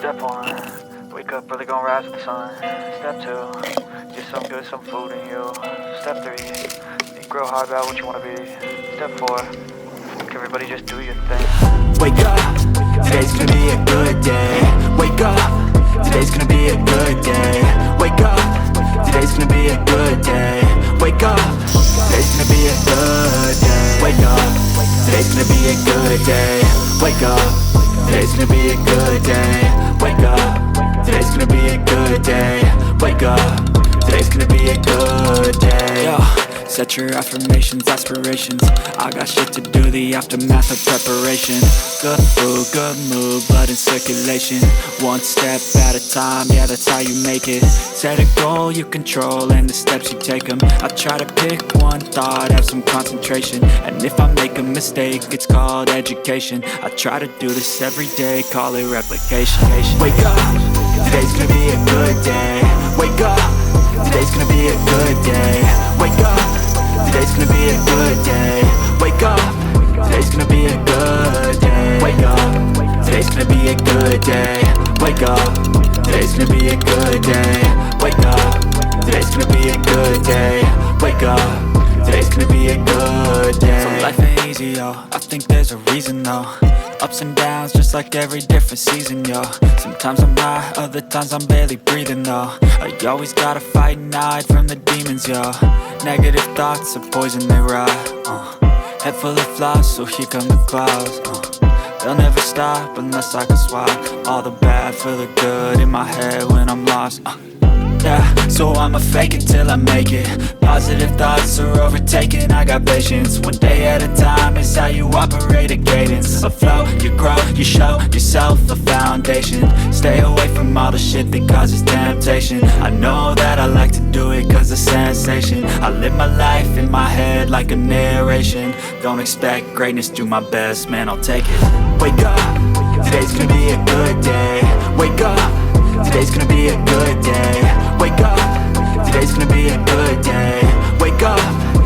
Step one, wake up early, gonna rise with the sun. Step two, get some good, some food in you. Step three, think real hard about what you wanna be. Step four, everybody just do your thing. Wake up, today's gonna be a good day. Wake up, today's gonna be a good day. Wake up, today's gonna be a good day. Wake up, today's gonna be a good day. Wake up, today's gonna be a good day. Wake up, today's gonna be a good day. Wake up, today's gonna be a good day. Wake up, today's gonna be a good day. Yo, set your affirmations, aspirations. I got shit to do, the aftermath of preparation. Good food, good mood, blood in circulation. One step at a time, yeah, that's how you make it. Set a goal you control and the steps you take them. I try to pick one thought, have some concentration. And if I make a mistake, it's called education. I try to do this every day, call it replication. Wake up, today's gonna be a good day. Wake up, today's gonna be a good day. Wake up, today's gonna be a good day. Wake up, today's gonna be a good day. Wake up, today's gonna be a good day. Wake up, today's gonna be a good day. Wake up, today's gonna be a good day. Wake up, today's gonna be a good day. So life ain't easy, yo, I think there's a reason though. Ups and downs, just like every different season, yo. Sometimes I'm high, other times I'm barely breathing, though. I always gotta fight and hide from the demons, yo. Negative thoughts are poison, they rot. Head full of flies, so here come the clouds. They'll never stop unless I can swap all the bad for the good in my head when I'm lost. Yeah, so I'ma fake it till I make it. Positive thoughts are overtaken, I got patience. One day at a time is how you operate a cadence. A flow, you grow, you show yourself a foundation. Stay away from all the shit that causes temptation. I know that I like to do it cause of sensation. I live my life in my head like a narration. Don't expect greatness, do my best, man, I'll take it. Wake up, today's gonna be a good day. Wake up, today's gonna be a good day. Wake up, today's gonna be a good day. Wake up,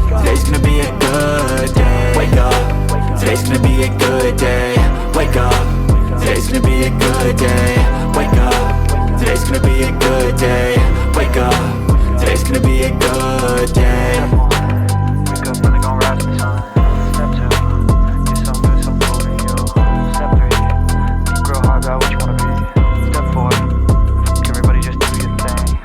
today's gonna be a good day. Wake up, today's gonna be a good day. Wake up, today's gonna be a good day. Wake up, today's gonna be a good day. Wake up, today's gonna be a good day. Wake up, really gon' rise with the sun. Step 2, get some good, some food in you. Step 3, think real hard about what you wanna be. Step 4, everybody just do your thing.